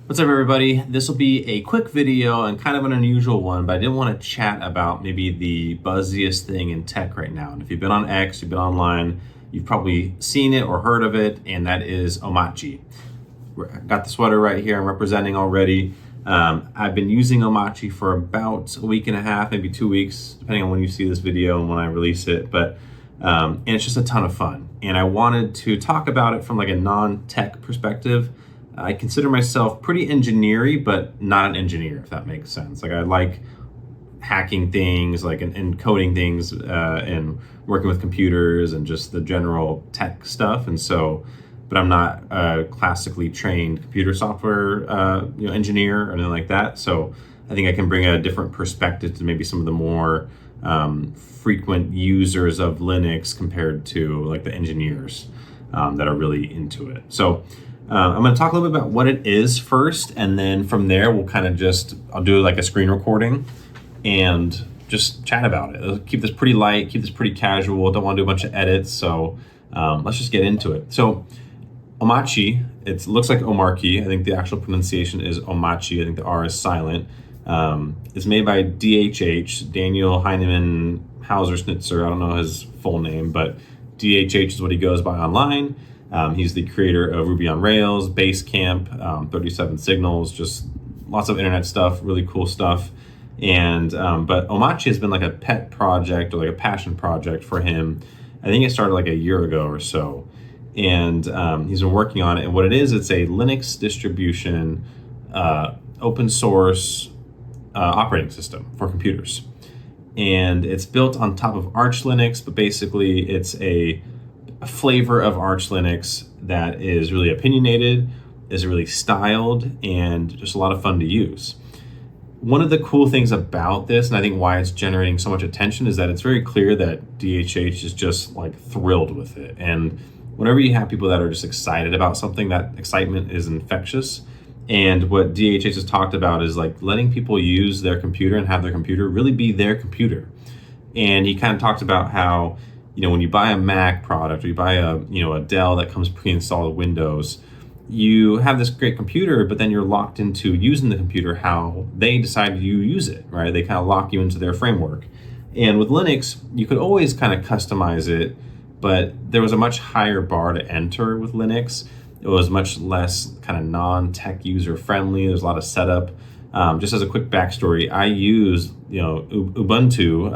What's up, everybody? This will be a quick video and kind of an unusual one, but I did want to chat about maybe the buzziest thing in tech right now. And if you've been on X, you've been online, you've probably seen it or heard of it, and that is Omarchy. I've got the sweater right here I'm representing already. I've been using Omarchy for about a week and a half, maybe 2 weeks, depending on when you see this video and when I release it. And it's just a ton of fun. And I wanted to talk about it from like a non-tech perspective. I consider myself pretty engineer-y, but not an engineer, if that makes sense. Like I like hacking things, like and coding things, and working with computers and just the general tech stuff. But I'm not a classically trained computer software, engineer or anything like that. So I think I can bring a different perspective to maybe some of the more frequent users of Linux compared to like the engineers that are really into it. So I'm going to talk a little bit about what it is first, and then from there we'll kind of I'll do like a screen recording and just chat about it. I'll keep this pretty light, keep this pretty casual. Don't want to do a bunch of edits, so let's just get into it. So Omarchy, it looks like Omarchy. I think the actual pronunciation is Omarchy. I think the R is silent. It's made by DHH, Daniel Heinemann Hauser Schnitzer. I don't know his full name, but DHH is what he goes by online. He's the creator of Ruby on Rails, Basecamp, 37 Signals, just lots of internet stuff, really cool stuff. But Omarchy has been like a pet project or like a passion project for him. I think it started like a year ago or so. And he's been working on it. And what it is, it's a Linux distribution, open source operating system for computers. And it's built on top of Arch Linux, but basically it's a flavor of Arch Linux that is really opinionated, is really styled, and just a lot of fun to use. One of the cool things about this, and I think why it's generating so much attention, is that it's very clear that DHH is just like thrilled with it. And whenever you have people that are just excited about something, that excitement is infectious. And what DHH has talked about is like letting people use their computer and have their computer really be their computer. And he kind of talked about how, when you buy a Mac product or you buy a Dell that comes pre-installed with Windows, you have this great computer, but then you're locked into using the computer how they decide you use it, right? They kind of lock you into their framework. And with Linux, you could always kind of customize it, but there was a much higher bar to enter with Linux. It was much less kind of non-tech user friendly. There's a lot of setup. Just as a quick backstory, I used Ubuntu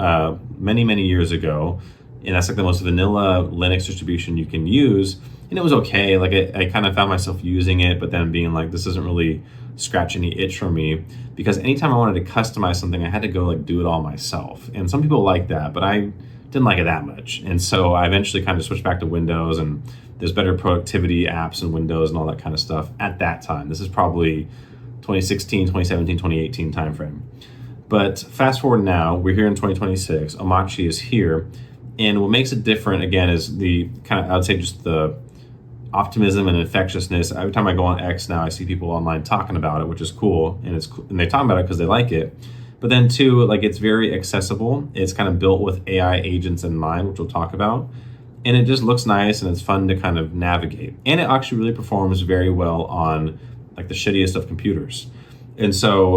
many years ago. And that's like the most vanilla Linux distribution you can use. And it was okay. Like I kind of found myself using it, but then being like, this doesn't really scratch any itch for me. Because anytime I wanted to customize something, I had to go like do it all myself. And some people like that, but I didn't like it that much. And so I eventually kind of switched back to Windows, and there's better productivity apps in Windows and all that kind of stuff at that time. This is probably 2016, 2017, 2018 timeframe. But fast forward now, we're here in 2026. Omarchy is here. And what makes it different, again, is the kind of, I would say, just the optimism and infectiousness. Every time I go on X now, I see people online talking about it, which is cool. And they talk about it because they like it. But then too, like it's very accessible. It's kind of built with AI agents in mind, which we'll talk about. And it just looks nice and it's fun to kind of navigate. And it actually really performs very well on like the shittiest of computers. And so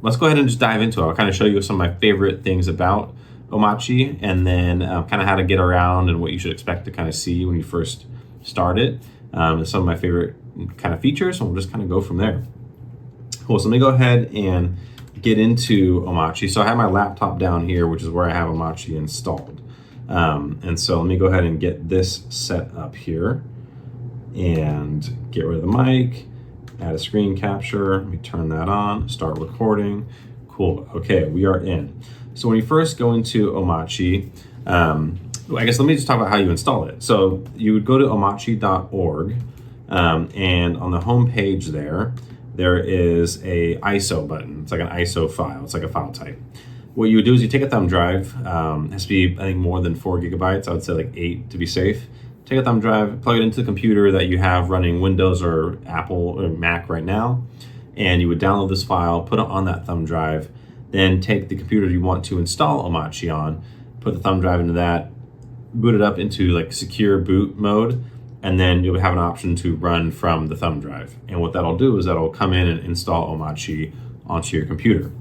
let's go ahead and just dive into it. I'll kind of show you some of my favorite things about Omarchy, and then kind of how to get around and what you should expect to kind of see when you first start it. And some of my favorite kind of features, and we'll just kind of go from there. Cool, so let me go ahead and get into Omarchy. So I have my laptop down here, which is where I have Omarchy installed. And so let me go ahead and get this set up here and get rid of the mic, add a screen capture. Let me turn that on, start recording. Cool, okay, we are in. So when you first go into Omarchy, I guess let me just talk about how you install it. So you would go to omarchy.org, and on the home page there is a ISO button. It's like an ISO file. It's like a file type. What you would do is you take a thumb drive. It has to be, I think, more than 4 gigabytes. I would say like 8 to be safe. Take a thumb drive, plug it into the computer that you have running Windows or Apple or Mac right now, and you would download this file, put it on that thumb drive, then take the computer you want to install Omarchy on, put the thumb drive into that, boot it up into like secure boot mode, and then you'll have an option to run from the thumb drive. And what that'll do is that'll come in and install Omarchy onto your computer.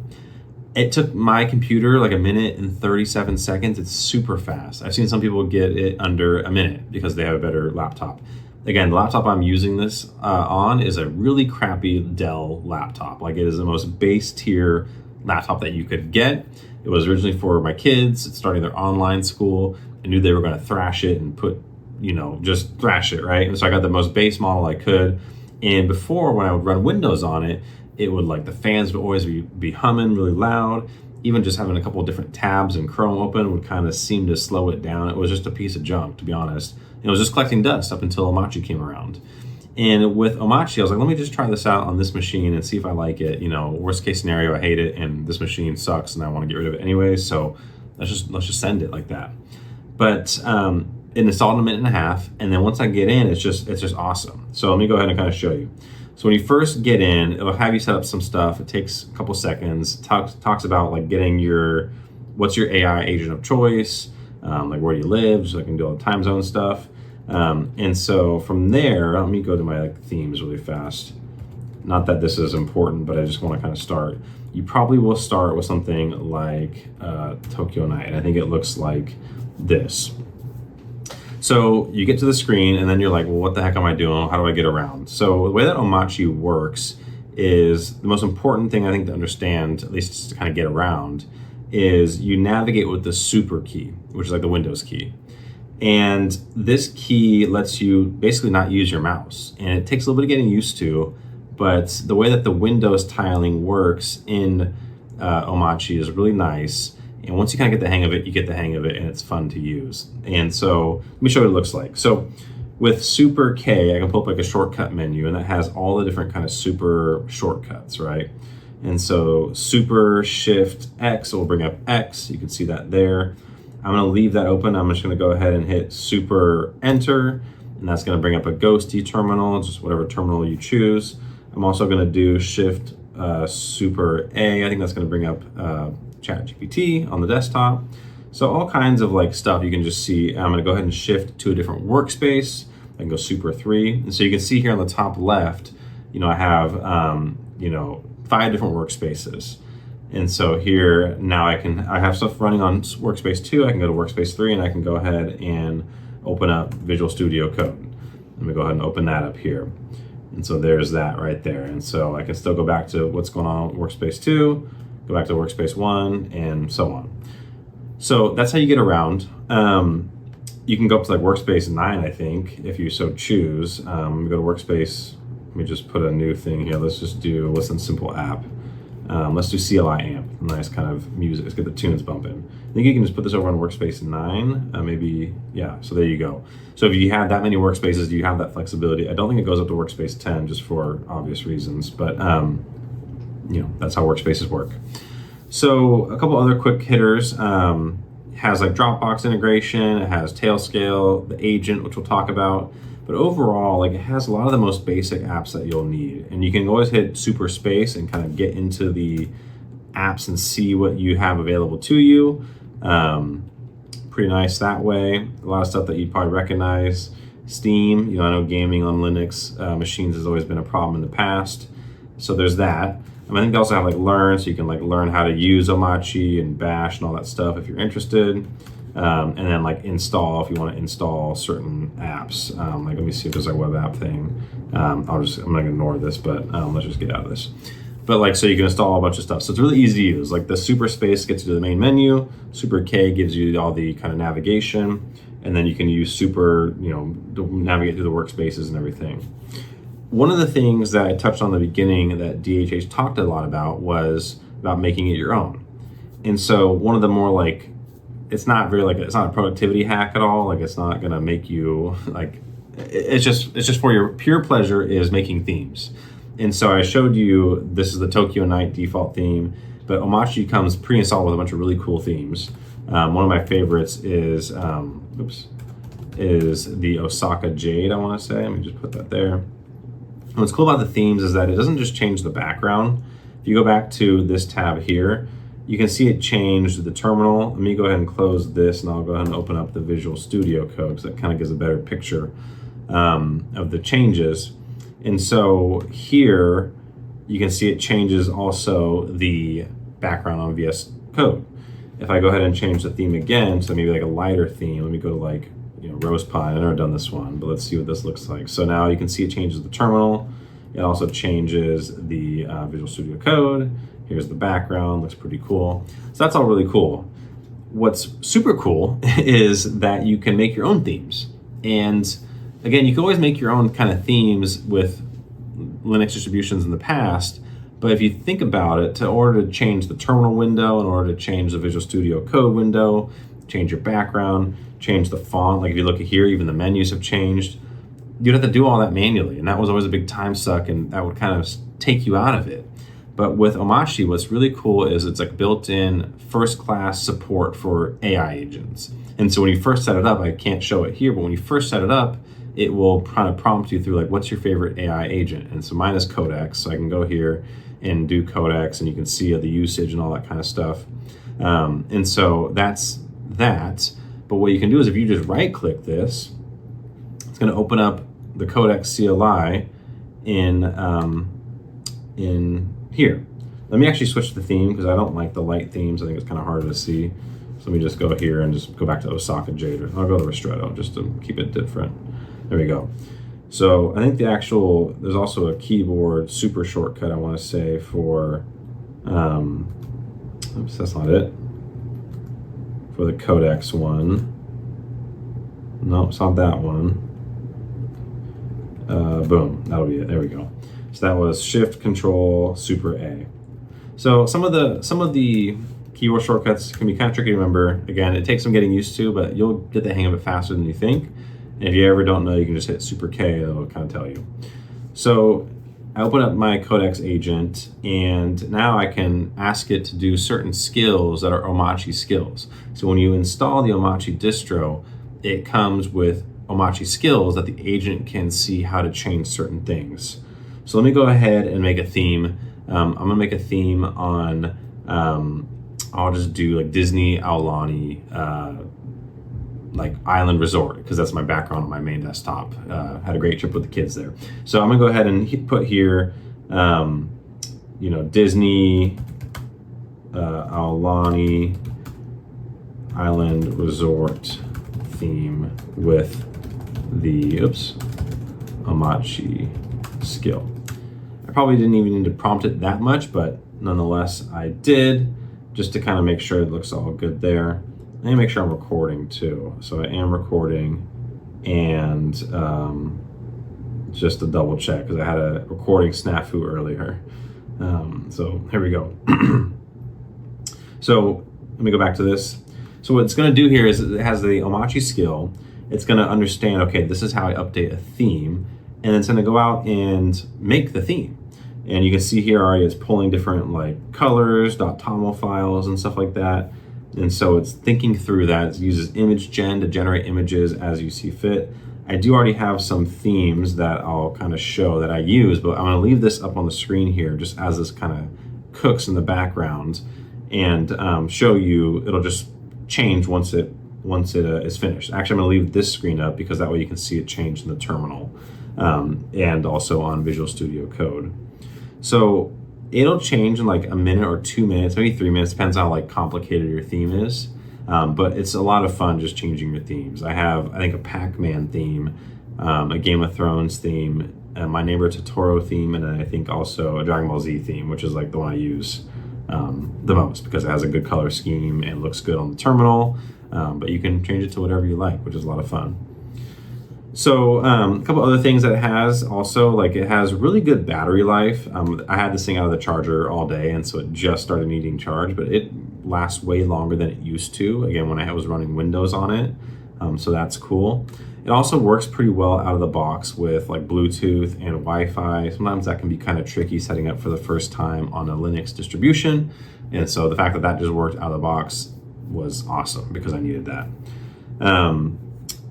It took my computer like 1 minute and 37 seconds. It's super fast. I've seen some people get it under a minute because they have a better laptop. Again, the laptop I'm using this on is a really crappy Dell laptop. Like, it is the most base tier laptop that you could get. It was originally for my kids starting their online school. I knew they were going to thrash it and put, just thrash it, right? And so I got the most base model I could. And before, when I would run Windows on it, it would like the fans would always be humming really loud. Even just having a couple of different tabs in Chrome open would kind of seem to slow it down. It was just a piece of junk, to be honest. It was just collecting dust up until Omarchy came around. And with Omarchy, I was like, let me just try this out on this machine and see if I like it. Worst case scenario, I hate it and this machine sucks and I want to get rid of it anyway. So let's just send it like that. But it installed in 1.5 minutes, and then once I get in, it's just awesome. So let me go ahead and kind of show you. So when you first get in, it'll have you set up some stuff. It takes a couple seconds. Talks about like getting what's your AI agent of choice, like where do you live, so I can do all the time zone stuff. And so from there, let me go to my themes really fast. Not that this is important, but I just want to kind of start. You probably will start with something like Tokyo Night. I think it looks like this. So you get to the screen and then you're like, well, what the heck am I doing? How do I get around? So the way that Omarchy works is the most important thing I think to understand, at least just to kind of get around, is you navigate with the super key, which is like the Windows key. And this key lets you basically not use your mouse. And it takes a little bit of getting used to, but the way that the Windows tiling works in Omarchy is really nice. And once you kind of get the hang of it, you get the hang of it, and it's fun to use. And so let me show you what it looks like. So with Super K, I can pull up like a shortcut menu, and that has all the different kind of super shortcuts, right? And so Super Shift X will bring up X. You can see that there. I'm gonna leave that open. I'm just gonna go ahead and hit Super Enter, and that's gonna bring up a ghosty terminal, just whatever terminal you choose. I'm also gonna do Shift Super A. I think that's gonna bring up ChatGPT on the desktop. So all kinds of like stuff you can just see. I'm gonna go ahead and shift to a different workspace. I can go Super 3. And so you can see here on the top left, I have 5 different workspaces. And so here now I have stuff running on Workspace 2. I can go to Workspace 3 and I can go ahead and open up Visual Studio Code. Let me go ahead and open that up here. And so there's that right there. And so I can still go back to what's going on with Workspace 2, go back to Workspace 1, and so on. So that's how you get around. You can go up to like Workspace 9, I think, if you so choose. Go to Workspace, let me just put a new thing here. Let's just do Listen Simple App. Let's do CLI amp, nice kind of music. Let's get the tunes bumping. I think you can just put this over on Workspace 9, maybe, yeah, so there you go. So if you have that many workspaces, you have that flexibility. I don't think it goes up to Workspace 10 just for obvious reasons, but that's how Workspaces work. So a couple other quick hitters. Has like Dropbox integration, it has Tailscale, the agent, which we'll talk about. But overall, like, it has a lot of the most basic apps that you'll need. And you can always hit super space and kind of get into the apps and see what you have available to you. Pretty nice that way. A lot of stuff that you'd probably recognize. Steam, I know gaming on Linux machines has always been a problem in the past. So there's that. I think they also have like Learn, so you can like learn how to use Omarchy and Bash and all that stuff if you're interested. And then like install if you want to install certain apps. Like, let me see if there's a web app thing. I'm not gonna ignore this, but let's just get out of this. But like, so you can install a bunch of stuff. So it's really easy to use. Like the Super Space gets you to the main menu. Super K gives you all the kind of navigation, and then you can use Super, to navigate through the workspaces and everything. One of the things that I touched on in the beginning that DHH talked a lot about was about making it your own. And so one of the more like, it's not a productivity hack at all. Like, it's not gonna make you like, it's just for your pure pleasure is making themes. And so I showed you, this is the Tokyo Night default theme, but Omarchy comes pre-installed with a bunch of really cool themes. One of my favorites is the Osaka Jade, I wanna say. Let me just put that there. And what's cool about the themes is that it doesn't just change the background. If you go back to this tab here, you can see it changed the terminal. Let me go ahead and close this, and I'll go ahead and open up the Visual Studio Code because that kind of gives a better picture. of the changes. And so here you can see it changes also the background on VS Code. If I go ahead and change the theme again, so maybe like a lighter theme, let me go to like, Rose Pine. I've never done this one, but let's see what this looks like. So now you can see it changes the terminal. It also changes the Visual Studio Code. Here's the background, looks pretty cool. So that's all really cool. What's super cool is that you can make your own themes. And again, you can always make your own kind of themes with Linux distributions in the past, but if you think about it, in order to change the terminal window, in order to change the Visual Studio Code window, change your background, change the font, like if you look at here, even the menus have changed, you'd have to do all that manually, and that was always a big time suck, and that would kind of take you out of it. But with Omarchy, what's really cool is it's like built-in first-class support for AI agents. And so when you first set it up, I can't show it here, but when you first set it up, it will kind of prompt you through like, what's your favorite AI agent? And so mine is Codex, so I can go here and do Codex, and you can see the usage and all that kind of stuff. And so that's that. But what you can do is if you just right-click this, it's going to open up the Codex CLI in here. Let me actually switch the theme because I don't like the light themes. I think it's kind of hard to see. So let me just go here and just go back to Osaka Jade. I'll go to Ristretto just to keep it different. There we go. So I think there's also a keyboard super shortcut I want to say for, oops, that's not it. For the Codex one. No, it's not that one. Boom, that'll be it. There we go. So that was Shift Control Super A. So some of the keyboard shortcuts can be kind of tricky to remember. Again, it takes some getting used to, but you'll get the hang of it faster than you think. And if you ever don't know, you can just hit Super K, it'll kind of tell you. So I open up my Codex agent, and now I can ask it to do certain skills that are Omarchy skills. So when you install the Omarchy distro, it comes with Omarchy skills that the agent can see how to change certain things. So let me go ahead and make a theme. I'm gonna make a theme on, I'll just do like Disney Aulani, like Island Resort, because that's my background on my main desktop. Had a great trip with the kids there. So I'm gonna go ahead and put here, Disney Aulani Island Resort theme with the, Omarchy skill. I probably didn't even need to prompt it that much, but nonetheless I did, just to kind of make sure it looks all good there. Let me make sure I'm recording too. So I am recording, and just to double check, because I had a recording snafu earlier. So here we go. So let me go back to this. So what it's gonna do here is it has the Omarchy skill. It's gonna understand, okay, this is how I update a theme, and it's gonna go out and make the theme. And you can see here already it's pulling different like colors, .toml files and stuff like that. And so it's thinking through that. It uses image gen to generate images as you see fit. I do already have some themes that I'll kind of show that I use, but I'm gonna leave this up on the screen here just as this kind of cooks in the background, and show you, it'll just change once it is finished. Actually, I'm gonna leave this screen up because that way you can see it change in the terminal, and also on Visual Studio Code. So it'll change in like a minute or 2 minutes, maybe 3 minutes, depends how like complicated your theme is. But it's a lot of fun just changing your themes. I have, I think, a Pac-Man theme, a Game of Thrones theme, My Neighbor Totoro theme, and then I think also a Dragon Ball Z theme, which is like the one I use the most because it has a good color scheme and looks good on the terminal. But you can change it to whatever you like, which is a lot of fun. So a couple other things that it has also, like it has really good battery life. I had this thing out of the charger all day, and so it just started needing charge, but it lasts way longer than it used to, again, when I was running Windows on it. So that's cool. It also works pretty well out of the box with like Bluetooth and Wi-Fi. Sometimes that can be kind of tricky setting up for the first time on a Linux distribution. And so the fact that that just worked out of the box was awesome because I needed that.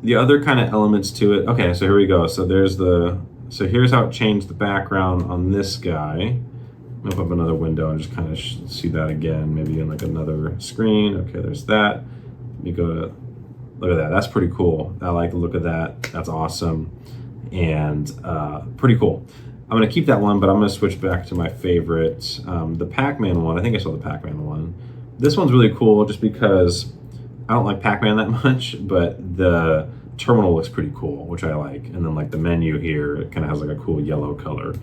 The other kind of elements to it, okay, so here we go. So here's how it changed the background on this guy. I'll open up another window and just kind of see that again, maybe in like another screen. Okay, there's that. Let me go to, look at that, that's pretty cool. I like the look of that, that's awesome. and pretty cool. I'm gonna keep that one, but I'm gonna switch back to my favorite, the Pac-Man one. I think I saw the Pac-Man one. This one's really cool just because I don't like Pac-Man that much, but the terminal looks pretty cool, which I like. And then like the menu here, it kind of has like a cool yellow color.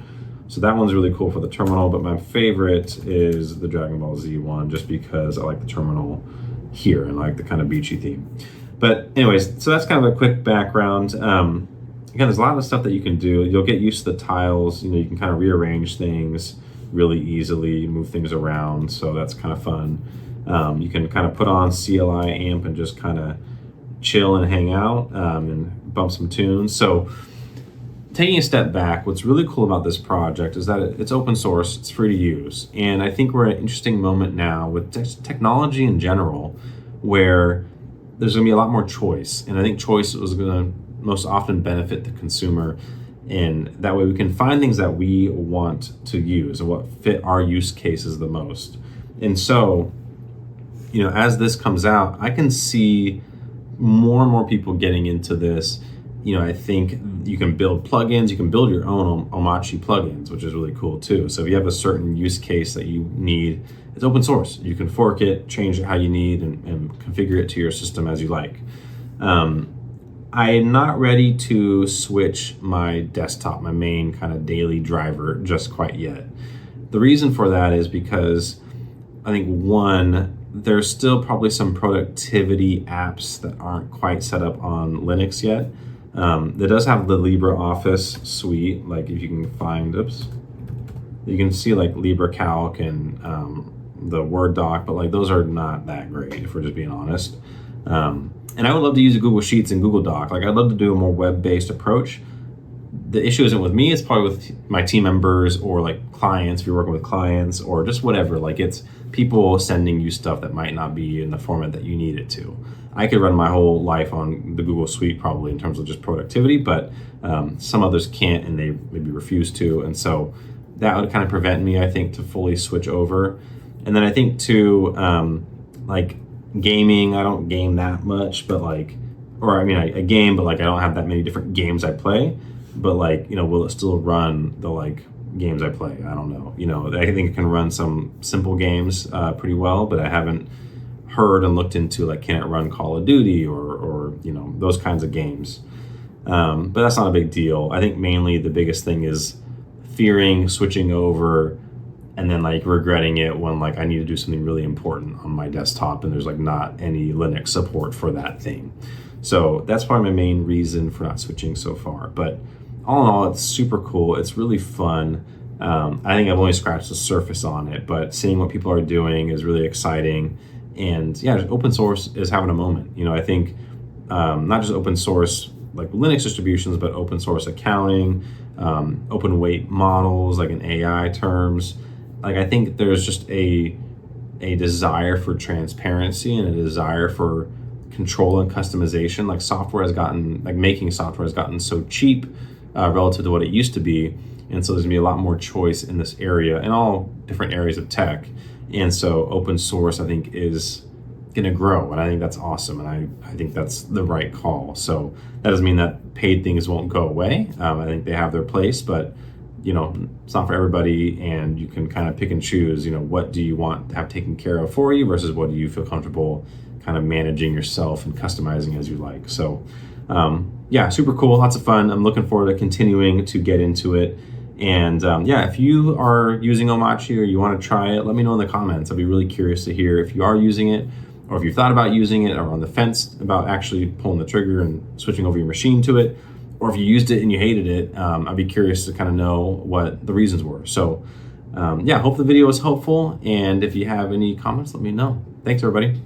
So that one's really cool for the terminal, but my favorite is the Dragon Ball Z one, just because I like the terminal here and like the kind of beachy theme. But anyways, so that's kind of a quick background. Again, there's a lot of stuff that you can do. You'll get used to the tiles. You can kind of rearrange things really easily, move things around. So that's kind of fun. You can kind of put on CLI amp and just kind of chill and hang out and bump some tunes. So taking a step back, what's really cool about this project is that it's open source, it's free to use. And I think we're at an interesting moment now with technology in general, where there's gonna be a lot more choice. And I think choice is gonna most often benefit the consumer. And that way we can find things that we want to use and what fit our use cases the most. And so, as this comes out, I can see more and more people getting into this. I think you can build plugins, you can build your own Omarchy plugins, which is really cool too. So if you have a certain use case that you need, it's open source. You can fork it, change it how you need, and configure it to your system as you like. I am not ready to switch my desktop, my main kind of daily driver, just quite yet. The reason for that is because I think, one, there's still probably some productivity apps that aren't quite set up on Linux yet. It does have the LibreOffice suite, like if you can find, you can see like LibreCalc and the Word doc, but like those are not that great if we're just being honest. And I would love to use Google Sheets and Google Doc. Like I'd love to do a more web-based approach. The issue isn't with me, it's probably with my team members or like clients, if you're working with clients or just whatever. Like it's people sending you stuff that might not be in the format that you need it to. I could run my whole life on the Google Suite probably in terms of just productivity, but some others can't and they maybe refuse to. And so that would kind of prevent me, I think, to fully switch over. And then I think too, like gaming, I don't game that much, but like, or I mean, I game, but like I don't have that many different games I play. But like, will it still run the like games I play? I don't know. I think it can run some simple games pretty well, but I haven't heard and looked into like, can it run Call of Duty or those kinds of games. But that's not a big deal. I think mainly the biggest thing is fearing switching over and then like regretting it when like I need to do something really important on my desktop and there's like not any Linux support for that thing. So that's probably my main reason for not switching so far. But all in all, it's super cool. It's really fun. I think I've only scratched the surface on it, but seeing what people are doing is really exciting. And yeah, just open source is having a moment. I think not just open source like Linux distributions, but open source accounting, open weight models, like in AI terms. Like I think there's just a desire for transparency and a desire for control and customization. Like making software has gotten so cheap relative to what it used to be. And so there's gonna be a lot more choice in this area, in all different areas of tech. And so open source, I think, is gonna grow. And I think that's awesome. And I think that's the right call. So that doesn't mean that paid things won't go away. I think they have their place, but it's not for everybody. And you can kind of pick and choose, what do you want to have taken care of for you versus what do you feel comfortable kind of managing yourself and customizing as you like. So yeah, super cool, lots of fun. I'm looking forward to continuing to get into it. And yeah, if you are using Omarchy or you want to try it, let me know in the comments. I'd be really curious to hear if you are using it or if you've thought about using it or on the fence about actually pulling the trigger and switching over your machine to it, or if you used it and you hated it. I'd be curious to kind of know what the reasons were. So yeah, hope the video was helpful. And if you have any comments, let me know. Thanks, everybody.